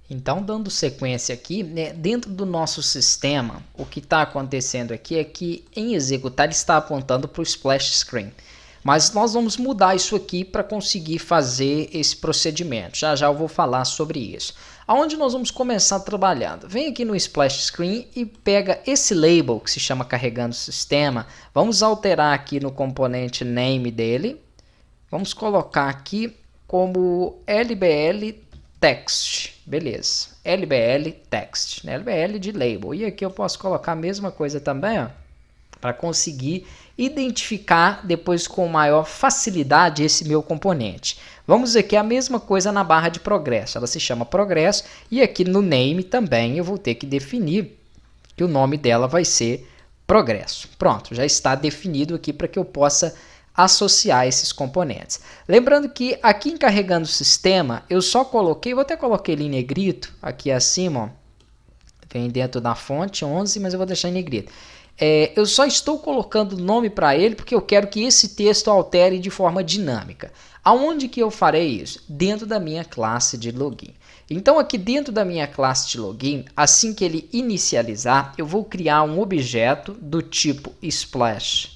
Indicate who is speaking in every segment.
Speaker 1: Então, dando sequência aqui, né, dentro do nosso sistema, o que está acontecendo aqui é que em executar ele está apontando para o splash screen. Mas nós vamos mudar isso aqui para conseguir fazer esse procedimento. Já já eu vou falar sobre isso. Aonde nós vamos começar trabalhando? Vem aqui no splash screen e pega esse label que se chama carregando sistema. Vamos alterar aqui no componente name dele. Vamos colocar aqui como LBL text, beleza, LBL text, né? LBL de label, e aqui eu posso colocar a mesma coisa também, para conseguir identificar depois com maior facilidade esse meu componente. Vamos aqui a mesma coisa na barra de progresso, ela se chama progresso, e aqui no name também eu vou ter que definir que o nome dela vai ser progresso. Pronto, já está definido aqui para que eu possa associar esses componentes. Lembrando que aqui em carregando o sistema, eu só coloquei, vou até coloquei ele em negrito, aqui acima, ó, vem dentro da fonte 11, mas eu vou deixar em negrito. Eu só estou colocando nome para ele porque eu quero que esse texto altere de forma dinâmica. Aonde que eu farei isso? Dentro da minha classe de login. Então aqui dentro da minha classe de login, assim que ele inicializar, eu vou criar um objeto do tipo splash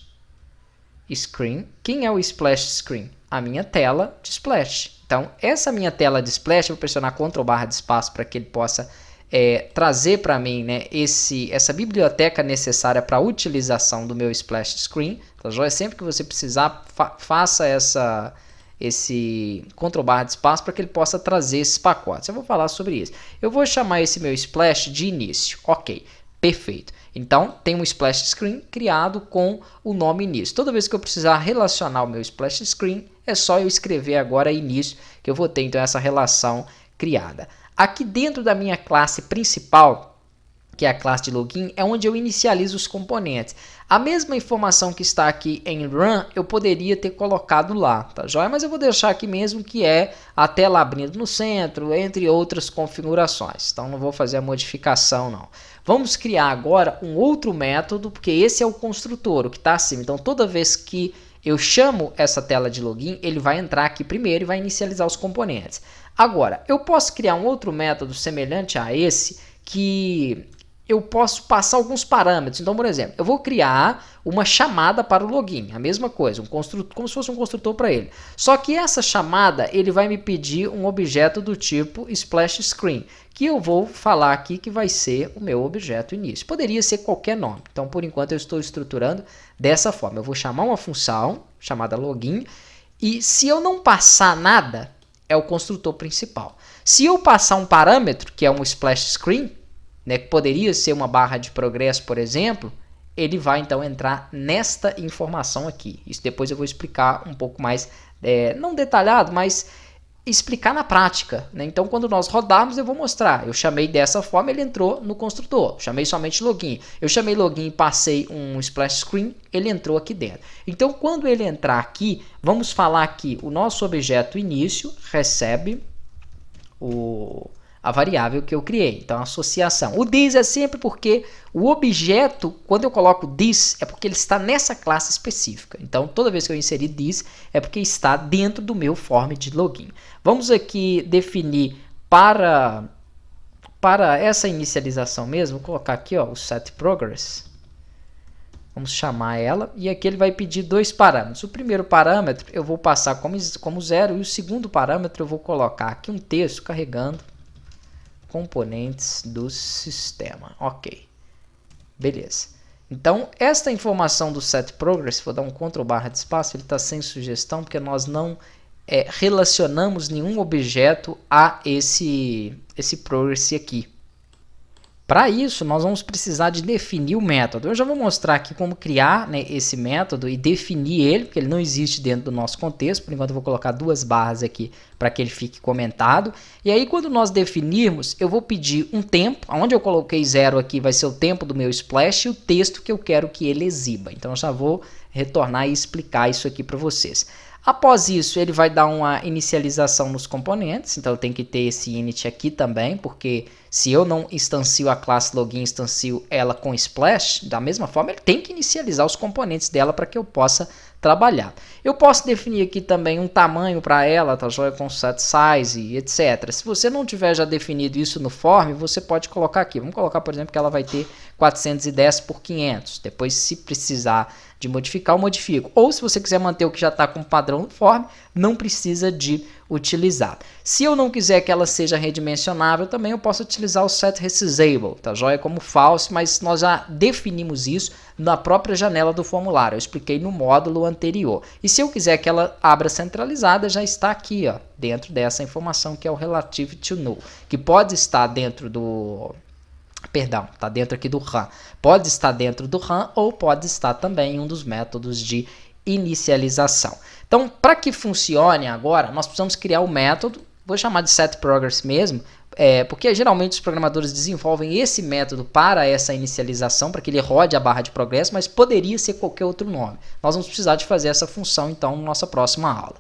Speaker 1: screen. Quem é o splash screen? A minha tela de splash. Então, essa minha tela de splash, eu vou pressionar Ctrl barra de espaço para que ele possa trazer para mim, né, essa biblioteca necessária para a utilização do meu splash screen. Tá joia? Sempre que você precisar, faça esse Ctrl barra de espaço para que ele possa trazer esses pacotes. Eu vou falar sobre isso. Eu vou chamar esse meu splash de início. Ok, perfeito. Então, tem um splash screen criado com o nome início. Toda vez que eu precisar relacionar o meu splash screen, é só eu escrever agora início, que eu vou ter então essa relação criada. Aqui dentro da minha classe principal, que é a classe de login, é onde eu inicializo os componentes. A mesma informação que está aqui em run, eu poderia ter colocado lá, tá joia? Mas eu vou deixar aqui mesmo, que é a tela abrindo no centro, entre outras configurações. Então, não vou fazer a modificação, não. Vamos criar agora um outro método, porque esse é o construtor, o que está acima. Então, toda vez que eu chamo essa tela de login, ele vai entrar aqui primeiro e vai inicializar os componentes. Agora, eu posso criar um outro método semelhante a esse, que eu posso passar alguns parâmetros. Então, por exemplo, eu vou criar uma chamada para o login, a mesma coisa, como se fosse um construtor para ele. Só que essa chamada, ele vai me pedir um objeto do tipo splash screen, que eu vou falar aqui que vai ser o meu objeto início. Poderia ser qualquer nome. Então, por enquanto, eu estou estruturando dessa forma. Eu vou chamar uma função chamada login, e se eu não passar nada, é o construtor principal. Se eu passar um parâmetro, que é um splash screen, né, que poderia ser uma barra de progresso, por exemplo, ele vai então entrar nesta informação aqui. Isso depois eu vou explicar um pouco mais, não detalhado, mas explicar na prática, né? Então, quando nós rodarmos, eu vou mostrar. Eu chamei dessa forma, ele entrou no construtor. Chamei somente login. Eu chamei login e passei um splash screen, ele entrou aqui dentro. Então, quando ele entrar aqui, vamos falar que o nosso objeto início recebe a variável que eu criei, então a associação. O this é sempre porque o objeto, quando eu coloco this, é porque ele está nessa classe específica. Então, toda vez que eu inserir this, é porque está dentro do meu form de login. Vamos aqui definir para essa inicialização mesmo, vou colocar aqui ó, o setProgress. Vamos chamar ela, e aqui ele vai pedir dois parâmetros. O primeiro parâmetro eu vou passar como 0, e o segundo parâmetro eu vou colocar aqui um texto carregando componentes do sistema. Ok, beleza. Então, esta informação do setProgress, vou dar um Ctrl barra de espaço, ele está sem sugestão, porque nós não relacionamos nenhum objeto a esse progress aqui. Para isso, nós vamos precisar de definir o método. Eu já vou mostrar aqui como criar, né, esse método e definir ele, porque ele não existe dentro do nosso contexto. Por enquanto, eu vou colocar duas barras aqui para que ele fique comentado. E aí, quando nós definirmos, eu vou pedir um tempo. Onde eu coloquei 0 aqui vai ser o tempo do meu splash e o texto que eu quero que ele exiba. Então, eu já vou retornar e explicar isso aqui para vocês. Após isso, ele vai dar uma inicialização nos componentes, então eu tenho que ter esse init aqui também, porque se eu não instancio a classe login, instancio ela com splash, da mesma forma ele tem que inicializar os componentes dela para que eu possa trabalhar. Eu posso definir aqui também um tamanho para ela, tá joia, com set size, etc. Se você não tiver já definido isso no form, você pode colocar aqui. Vamos colocar, por exemplo, que ela vai ter 410 por 500. Depois, se precisar de modificar, eu modifico. Ou se você quiser manter o que já está com padrão no form, não precisa de utilizar. Se eu não quiser que ela seja redimensionável, também eu posso utilizar o set resizable, tá joia, como false, mas nós já definimos isso na própria janela do formulário. Eu expliquei no módulo anterior. E se eu quiser que ela abra centralizada, já está aqui, ó, dentro dessa informação que é o relative to null, que pode estar dentro do... Perdão, está dentro aqui do RAM. Pode estar dentro do RAM ou pode estar também em um dos métodos de inicialização. Então, para que funcione agora, nós precisamos criar um método, vou chamar de setProgress mesmo, porque geralmente os programadores desenvolvem esse método para essa inicialização, para que ele rode a barra de progresso, mas poderia ser qualquer outro nome. Nós vamos precisar de fazer essa função, então, na nossa próxima aula.